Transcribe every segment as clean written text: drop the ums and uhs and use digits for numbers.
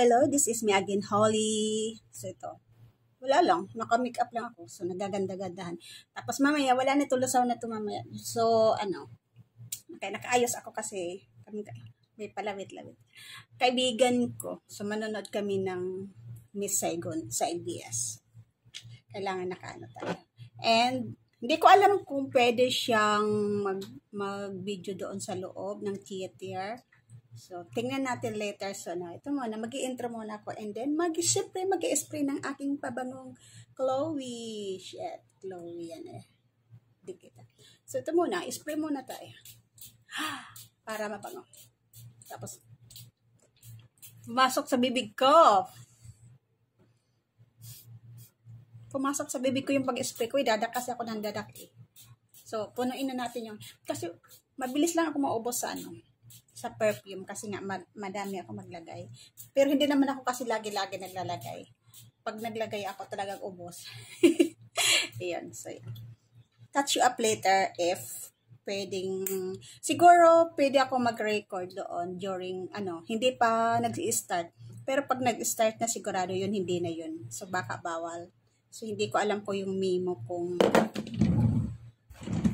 Hello. This is me again, Holly. So, ito. Wala lang. Naka-make up lang ako. So, nagaganda-gandahan. Tapos, mamaya, wala na tulusaw na ito mamaya. So, nakaayos ako kasi, may palawit-lawit. Kaibigan ko. So, manonood kami ng Miss Saigon sa ABS. Kailangan nakaano tayo. And, hindi ko alam kung pwede siyang mag-video doon sa loob ng theater. So, tingnan natin later. So, ito muna, mag-i-intro muna ako. And then, siyempre, mag-i-spray ng aking pabangong Chloe. Shit, Chloe yan eh. Di kita. So, ito muna, spray muna tayo. Para mabango. Tapos, pumasok sa bibig ko. Pumasok sa bibig ko yung pag-spray ko. Dadak kasi ako ng dadak eh. So, punuin na natin yung, kasi, mabilis lang ako maubos sa perfume kasi nga madami ako maglagay. Pero hindi naman ako kasi lagi-lagi naglalagay. Pag naglagay ako talagang ubos. Ayan. So, catch you up later if pwedeng, siguro pwede ako mag-record doon during, hindi pa nag-i-start. Pero pag nag-start na sigurado yun, hindi na yun. So, baka bawal. So, hindi ko alam po yung memo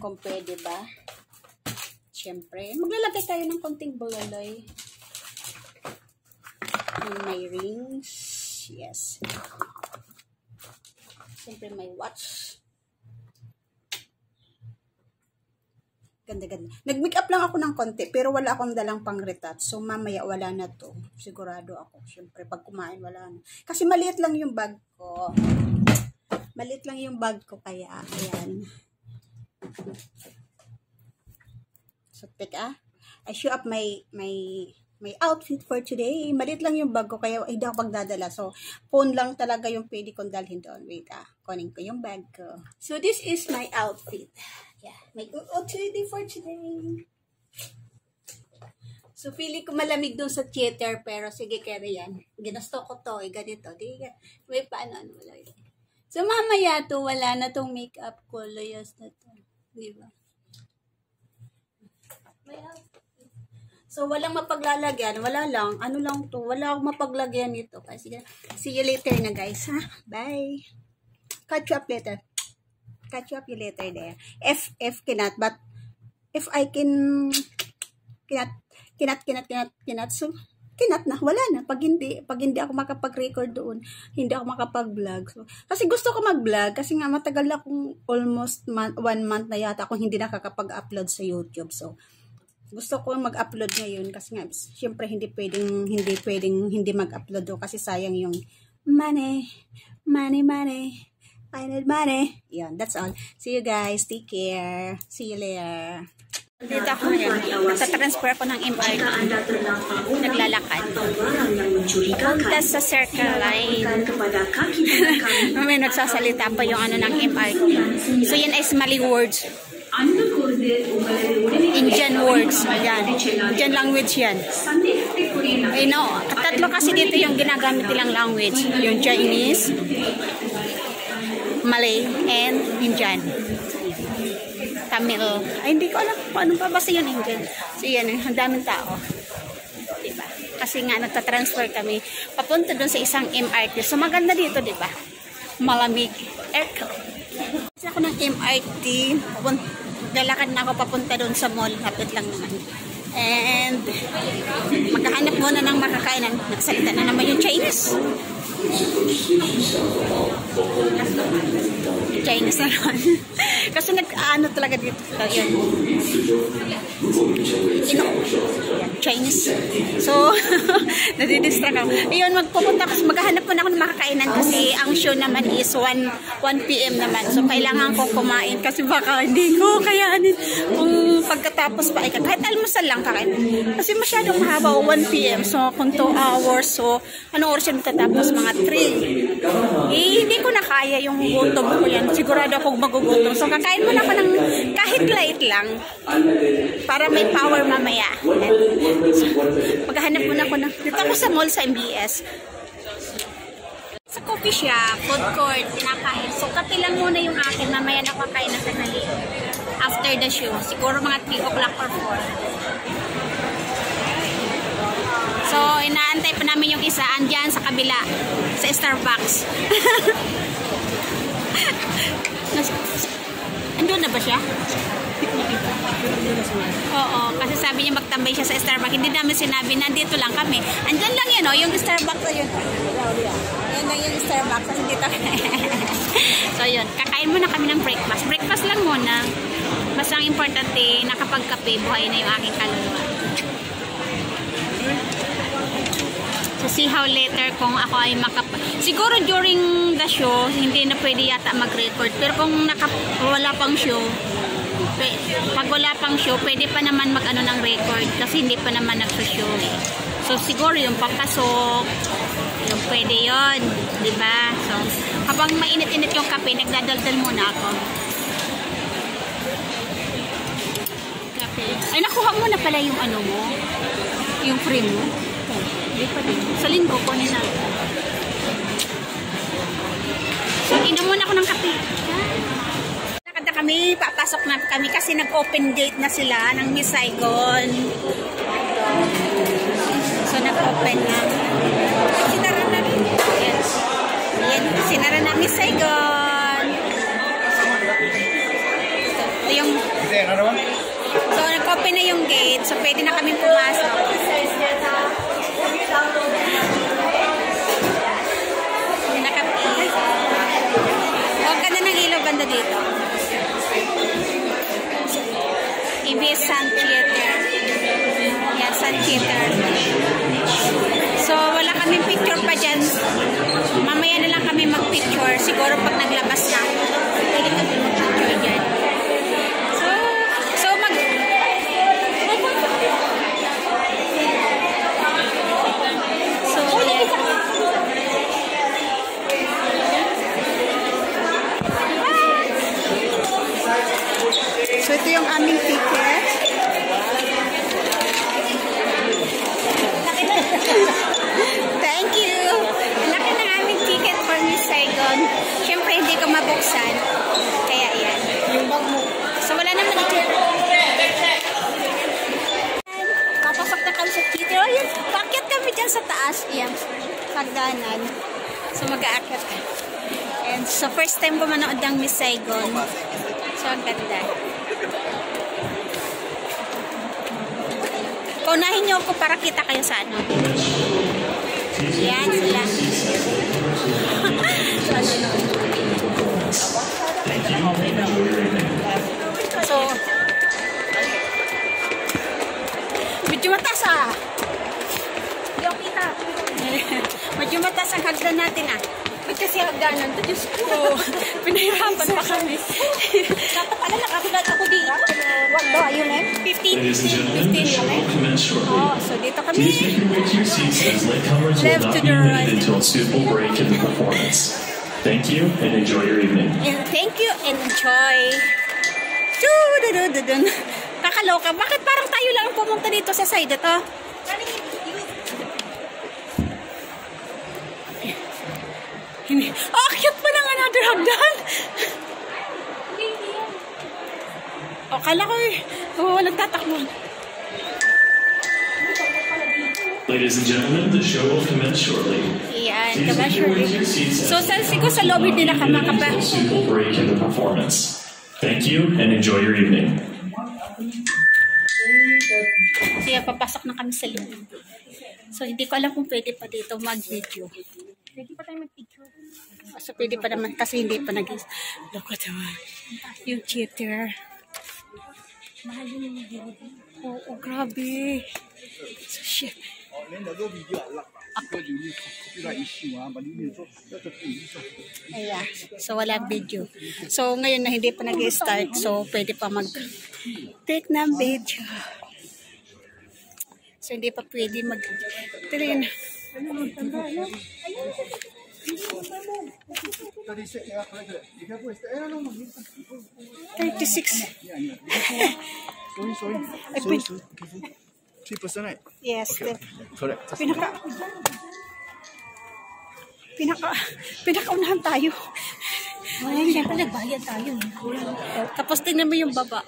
kung pwede ba. Siyempre, maglalagay tayo ng konting bulaloy. May rings. Yes. Siyempre, may watch. Ganda-ganda. Nag-make up lang ako ng konti, pero wala akong dalang pang-retouch. So, mamaya wala na to. Sigurado ako. Siyempre, pag kumain, wala na. Kasi maliit lang yung bag ko. Maliit lang yung bag ko, kaya, ayan. So, I show up my outfit for today. Malit lang yung bag ko, kaya hindi ako magdadala. So, phone lang talaga yung pwede kong dalhin doon. Wait, kunin ko yung bag ko. So, this is my outfit. Yeah, my outfit for today. So, feeling ko malamig doon sa theater, pero sige, kaya yan. Ginasto ko to, ganito. May paano, wala yun. So, mamaya to, wala na tong makeup ko. Layas na to. Diba? So, walang mapaglalagyan. Wala lang. Ano lang to? Wala akong mapaglagyan nito. Sige. See you later na, guys. Ha? Bye. Catch you up later. Catch you up you later there. If cannot. But, if I can, cannot. So, cannot na. Wala na. Pag hindi ako makapag-record doon, hindi ako makapag-vlog. So, kasi gusto ko mag-vlog. Kasi nga, matagal akong almost 1 month na yata akong hindi nakakapag-upload sa YouTube. So, gusto ko mag-upload ngayon kasi nga, syempre hindi pwedeng hindi mag-upload do kasi sayang yung money. I need money. Yan, that's all. See you guys. Take care. See you later. Dito ako ngayon. Nasa-transfer ako ng MRT. Naglalakad. Punta sa Circle Line. May nagsasalita pa yung ng MRT. So, yan ay Mali words. Indian words. Ayan. Indian language yan. Tatlo kasi dito yung ginagamit nilang language. Yung Chinese, Malay, and Indian. Tamil. Ay, hindi ko alam kung anong pabasa yun Indian. So, yan. Ang daming tao. Diba? Kasi nga, nagtatransfer kami papunta dun sa isang MRT. So, maganda dito, diba? Malamig. Aircon. Kasi ako ng MRT, lalakad na ako papunta doon sa mall. Lapit lang naman. And, magkahanap muna ng makakainan. Nagsalita na naman yung Chinese. Chinese na naman. Kasi nag-ano talaga dito. Yan. Chinese. So, nadidistract ako. Ayun, maghahanap muna ako ng makakainan kasi ang show naman is 1 PM naman. So, kailangan ko kumain kasi baka hindi ko kayanin kung pagkatapos pa. Kahit almusal lang kakain. Kasi masyadong mahaba 1 PM. So, kung 2 hours. So, anong oras yung tatapos? Mga 3. Hindi ko na kaya yung gutom ko yan. Sigurado akong magugutom. So, kakain muna ako ng kahit light lang para may power mamaya. So, maghahanap muna ako ng dito ako sa mall sa MBS. Sa coffee shop, food court, pinakain. So, kape lang muna yung akin. Mamaya nakakain na tanghali. after the show. Siguro mga 3 o'clock or 4. So, inaantay pa namin yung isa. Andyan sa kabila. Sa Starbucks. Andun na ba siya? Oo, kasi sabi niya magtambay siya sa Starbucks. Hindi namin sinabi, nandito lang kami. Andyan lang yun, yung Starbucks na yun. Yan lang yung Starbucks. Kasi dito. So yun, kakain muna kami ng breakfast. Breakfast lang muna. Basta ang importante, nakapagkape, buhay na yung aking kaluluwa. So see how later kung ako ay siguro during the show, hindi na pwede yata mag-record. Pero kung wala pang show, pag wala pang show, pwede pa naman mag-ano ng record kasi hindi pa naman nag-show eh. So siguro yung papasok, yung pwede yun, di ba? So habang mainit-init yung kape, nagdadaldal muna ako. Kape. Ay, nakuha mo na pala yung ano mo, yung free mo. Hindi pa din. Sa linggo ko nila. So inom muna ako ng kape. Nakada kami, papasok na kami kasi nag-open gate na sila ng Miss Saigon. So nag-open na. Sinara na rin. Yes. Yan, sinara na Miss Saigon. So yung so nag-open na yung gate. So pwede na kami pumasok. Huwag ka na ng ilaw banda dito. EBS Sun Theater. Yan, Sun Theater. So, wala kaming picture pa dyan. Mamaya na lang kami mag-picture. Siguro pag naglabas na. Pwede kami mag-picture dyan. So, ito yung aming ticket. Thank you! Laki ng aming ticket for Miss Saigon. Siyempre, hindi ko mabuksan. Kaya yan. Yung bag mo. So, wala naman ito. Papasok na kami sa theater. Ayan, paakyat kami dyan sa taas. Ayan, pagdanan. So, mag-aakyat ka. And so, first time ko manood ng Miss Saigon. So, ang ganda. Paunahin niyo ako para kita kayo sa ano. Yan sila. So, medyo matas ah. Hindi ako kita. Medyo matas ang hagdan natin ah. Kasi hagdanan to, Diyos ko. Pinahirapan pa kami. Dapat pala nakagulat ako dito. What do? Ayun eh? 15 yun eh? Oh, so dito kami. Left to the right. Until a suitable break in the performance. Thank you and enjoy your evening. And thank you and enjoy. Kakaloka. Bakit parang tayo lang pumunta dito sa side ito? Oh, cute pa ng another hagdan. Oh, kala ko eh. Oh, nagtatakbo. Ladies and gentlemen, the show will commence shortly. Yan, commence shortly. So, siguro sa lobby nila ka makapa. Suitable break in the performance. Thank you and enjoy your evening. Siya, papasok na kami sa loob. So, hindi ko alam kung pwede pa dito mag-video. Pwede pa tayo mag-picture. So, pwede pa naman kasi hindi pa nag-is. Look at naman. Yung theater. Mahal yung video. Oo, grabe. So, shit. Ayan. So, wala video. So, ngayon na hindi pa nag-start. So, pwede pa mag-take ng video. So, hindi pa pwede Pero yun. 36. Yes. Pinakaunahan tayo. Ay, syempre nagbayad tayo. Tapos tingnan mo yung baba.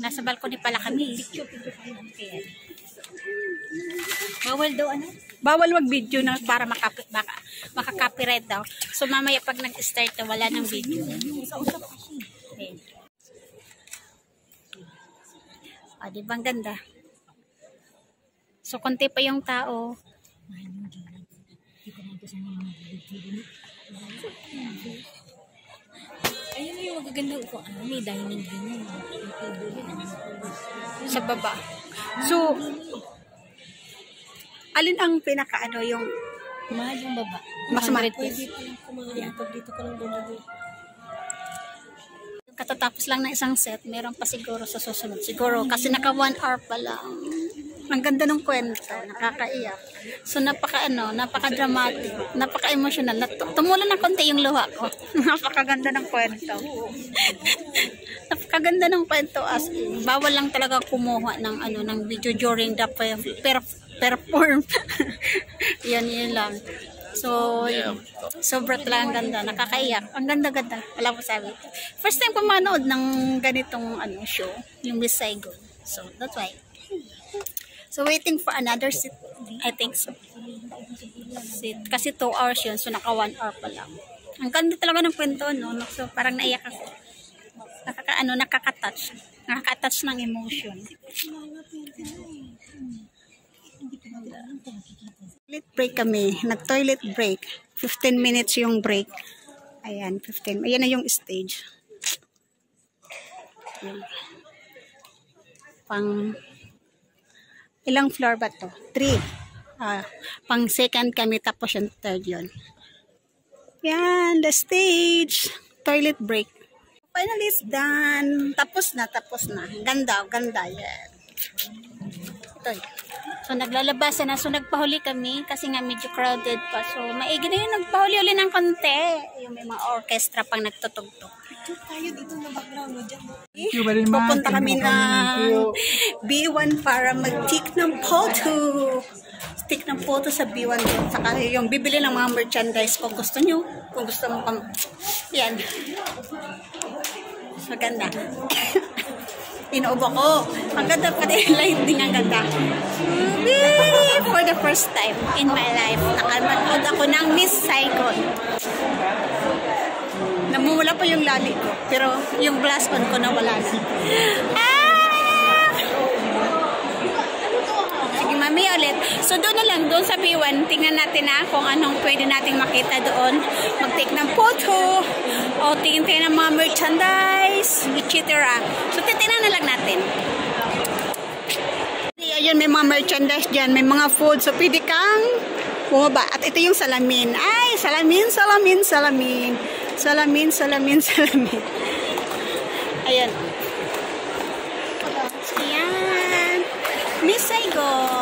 Nasa balcony pala kami. Bawal daw ano? Bawal wag video na para makaka-copyright daw. So mamaya pag nag-start na wala ng video. Okay. Ah, di ba ang ganda? So konti pa yung tao. Ayun yung magaganda ko. May dining din. Sa baba. So, alin ang pinaka-ano yung Mahal yung baba. mas mahal? Pwede kumain. Pag dito ka lang bumili. Katatapos lang ng isang set, meron pa siguro sa susunod. Siguro, kasi naka 1 hour pa lang. Ang ganda ng kwento, nakakaiyak. So, napaka-dramatic, napaka-emotional. Tumulan ng konti yung luha ko. Napakaganda ng kwento. Napakaganda ng kwento as in. Bawal lang talaga kumuha ng video during the perform. Yun lang. So, sobrang talagang ganda. Nakakaiyak. Ang ganda-ganda. Wala ko sabi. First time ko manood ng ganitong show, yung Miss Saigon. So, that's why. So, waiting for another seat. I think so. Kasi 2 hours yun. So, naka 1 hour pa lang. Ang ganda talaga ng kwento, no? So, parang naiyak ako. Nakaka-touch. Nakaka-touch ng emotion. Toilet break kami. Nag-toilet break. 15 minutes yung break. Ayan, 15. Ayan na yung stage. Ayan. Ilang floor ba to? 3. Pang second kami, tapos yung third yun. Yan, the stage. Toilet break. Finally, it's done. Tapos na. Ganda. Yan. Ito yun. So, naglalabasa na. So, nagpahuli kami kasi nga medyo crowded pa. So, maigi na yun. Nagpahuli ng konti. Yung may mga orchestra pang nagtutugtog. Tayo dito na background mo dyan. Pupunta kami ng B1 para mag-take ng photo. Take ng photo sa B1 din. Saka yung bibili ng mga merchandise kung gusto nyo. Kung gusto mo pang... Yan. Maganda. Inuubo ko. Ang ganda pa din. Lighting ang ganda. For the first time in my life, nakanood ako ng Miss Saigon. Namumula pa yung lali ko. Pero yung glass on ko nawala na. Sige, mami ulit. So doon na lang, doon sa B1, tingnan natin na kung anong pwede nating makita doon. Mag-take ng photo, o tingin-tingin ng mga merchandise, etc. So titingnan na lang natin. Ayun, may mga merchandise dyan, may mga food. So pwede kang bumaba. At ito yung salamin. Ay, salamin. Ayan. So, ayan. Miss Saigon.